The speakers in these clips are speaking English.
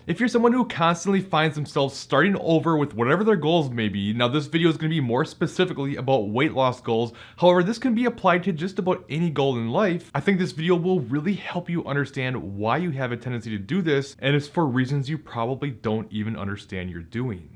If you're someone who constantly finds themselves starting over with whatever their goals may be, now this video is going to be more specifically about weight loss goals. However, this can be applied to just about any goal in life. I think this video will really help you understand why you have a tendency to do this, and it's for reasons you probably don't even understand you're doing.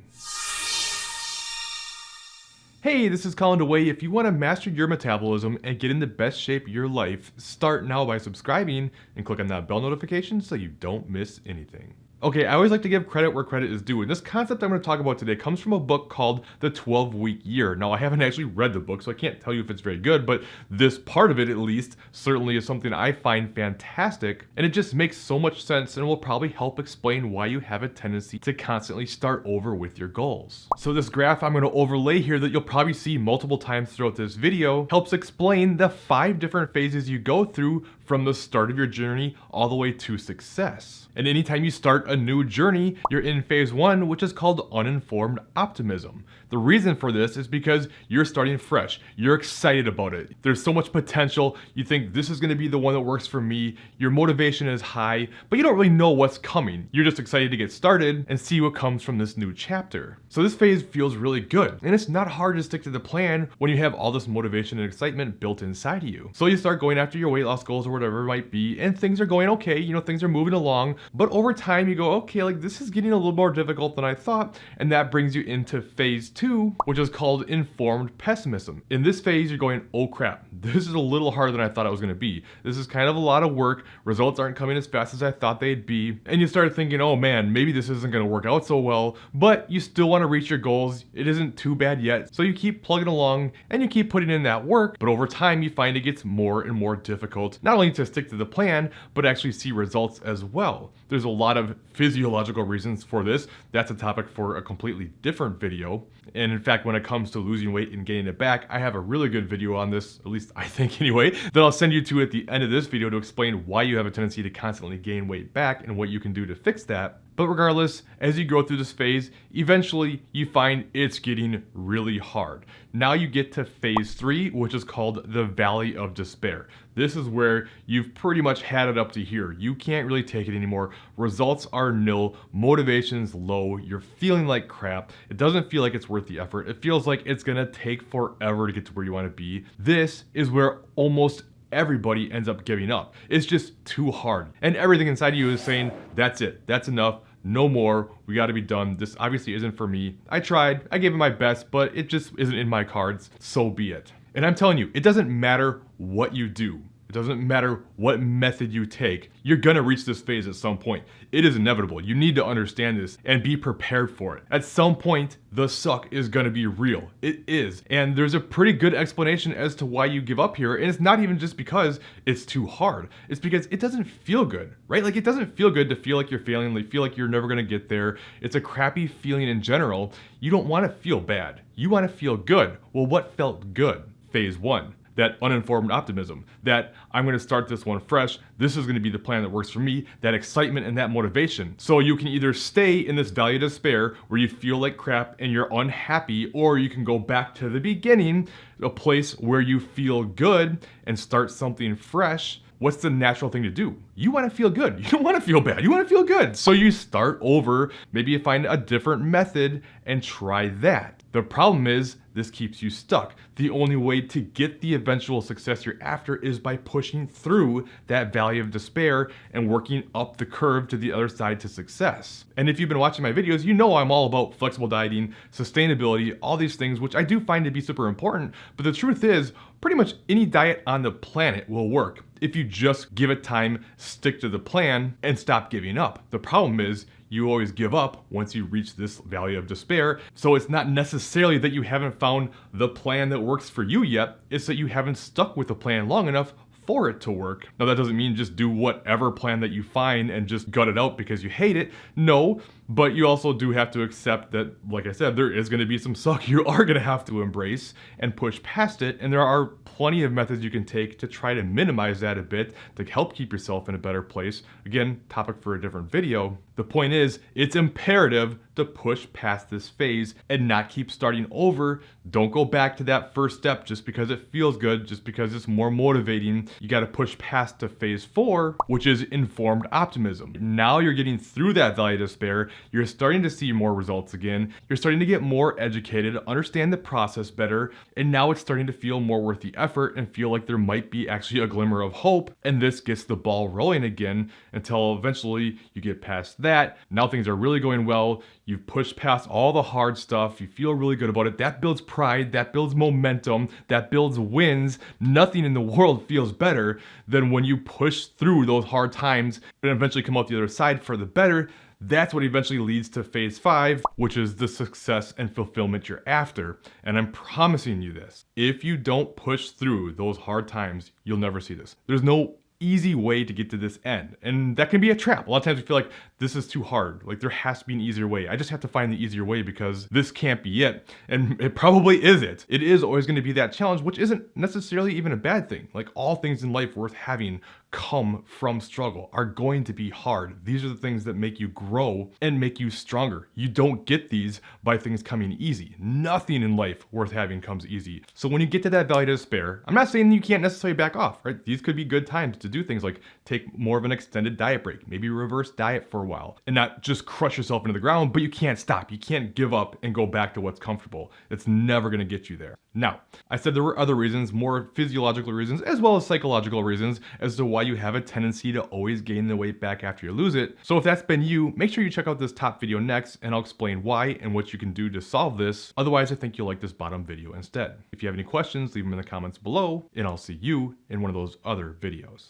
Hey, this is Colin DeWaay. If you want to master your metabolism and get in the best shape of your life, start now by subscribing and click on that bell notification so you don't miss anything. Okay, I always like to give credit where credit is due, and this concept I'm going to talk about today comes from a book called The 12-Week Year. Now, I haven't actually read the book, so I can't tell you if it's very good, but this part of it, at least, certainly is something I find fantastic, and it just makes so much sense and will probably help explain why you have a tendency to constantly start over with your goals. So this graph I'm going to overlay here that you'll probably see multiple times throughout this video helps explain the 5 different phases you go through from the start of your journey all the way to success. And anytime you start a new journey, you're in phase 1, which is called uninformed optimism. The reason for this is because you're starting fresh. You're excited about it. There's so much potential. You think this is going to be the one that works for me. Your motivation is high, but you don't really know what's coming. You're just excited to get started and see what comes from this new chapter. So this phase feels really good, and it's not hard to stick to the plan when you have all this motivation and excitement built inside of you. So you start going after your weight loss goals or whatever it might be, and things are going okay. You know, things are moving along, but over time you go, okay, like this is getting a little more difficult than I thought, and that brings you into phase 2, which is called informed pessimism. In this phase, you're going, oh crap, this is a little harder than I thought it was going to be. This is kind of a lot of work. Results aren't coming as fast as I thought they'd be. And you start thinking, oh man, maybe this isn't going to work out so well, but you still want to reach your goals. It isn't too bad yet. So you keep plugging along and you keep putting in that work, but over time you find it gets more and more difficult, not only to stick to the plan, but actually see results as well. There's a lot of physiological reasons for this. That's a topic for a completely different video. And in fact, when it comes to losing weight and gaining it back, I have a really good video on this, at least I think anyway, that I'll send you to at the end of this video to explain why you have a tendency to constantly gain weight back and what you can do to fix that. But regardless, as you go through this phase, eventually you find it's getting really hard. Now you get to phase 3, which is called the Valley of Despair. This is where you've pretty much had it up to here. You can't really take it anymore. Results are nil, motivation's low, you're feeling like crap. It doesn't feel like it's worth the effort. It feels like it's gonna take forever to get to where you wanna be. This is where almost everybody ends up giving up. It's just too hard. And everything inside of you is saying, that's it, that's enough, no more, we gotta be done. This obviously isn't for me. I tried, I gave it my best, but it just isn't in my cards, so be it. And I'm telling you, it doesn't matter what you do. It doesn't matter what method you take. You're gonna reach this phase at some point. It is inevitable. You need to understand this and be prepared for it. At some point, the suck is gonna be real. It is. And there's a pretty good explanation as to why you give up here. And it's not even just because it's too hard. It's because it doesn't feel good, right? Like it doesn't feel good to feel like you're failing, like feel like you're never gonna get there. It's a crappy feeling in general. You don't wanna feel bad. You wanna feel good. Well, what felt good? Phase 1. That uninformed optimism, that I'm gonna start this one fresh, this is gonna be the plan that works for me, that excitement and that motivation. So you can either stay in this valley of despair where you feel like crap and you're unhappy, or you can go back to the beginning, a place where you feel good and start something fresh. What's the natural thing to do? You want to feel good. You don't want to feel bad. You want to feel good. So you start over, maybe you find a different method and try that. The problem is this keeps you stuck. The only way to get the eventual success you're after is by pushing through that valley of despair and working up the curve to the other side to success. And if you've been watching my videos, you know I'm all about flexible dieting, sustainability, all these things, which I do find to be super important. But the truth is, pretty much any diet on the planet will work if you just give it time, stick to the plan, and stop giving up. The problem is, you always give up once you reach this valley of despair. So it's not necessarily that you haven't found the plan that works for you yet, it's that you haven't stuck with the plan long enough for it to work. Now that doesn't mean just do whatever plan that you find and just gut it out because you hate it. No, but you also do have to accept that, like I said, there is going to be some suck you are going to have to embrace and push past it. And there are plenty of methods you can take to try to minimize that a bit to help keep yourself in a better place. Again, topic for a different video. The point is, it's imperative to push past this phase and not keep starting over. Don't go back to that first step just because it feels good, just because it's more motivating. You got to push past to phase 4, which is informed optimism. Now you're getting through that valley of despair. You're starting to see more results again. You're starting to get more educated, understand the process better, and now it's starting to feel more worth the effort and feel like there might be actually a glimmer of hope. And this gets the ball rolling again until eventually you get past that. Now things are really going well. You've pushed past all the hard stuff. You feel really good about it. That builds pride. That builds momentum. That builds wins. Nothing in the world feels better than when you push through those hard times and eventually come out the other side for the better. That's what eventually leads to phase 5, which is the success and fulfillment you're after. And I'm promising you this. If you don't push through those hard times, you'll never see this. There's no easy way to get to this end. And that can be a trap. A lot of times we feel like this is too hard. Like there has to be an easier way. I just have to find the easier way because this can't be it. And it probably isn't. It is always going to be that challenge, which isn't necessarily even a bad thing. Like all things in life worth having come from struggle, are going to be hard. These are the things that make you grow and make you stronger. You don't get these by things coming easy. Nothing in life worth having comes easy. So when you get to that valley of despair, I'm not saying you can't necessarily back off, right? These could be good times to do things like take more of an extended diet break, maybe reverse diet for a while, and not just crush yourself into the ground, but you can't stop. You can't give up and go back to what's comfortable. It's never going to get you there. Now, I said there were other reasons, more physiological reasons, as well as psychological reasons as to why you have a tendency to always gain the weight back after you lose it. So if that's been you, make sure you check out this top video next, and I'll explain why and what you can do to solve this. Otherwise, I think you'll like this bottom video instead. If you have any questions, leave them in the comments below, and I'll see you in one of those other videos.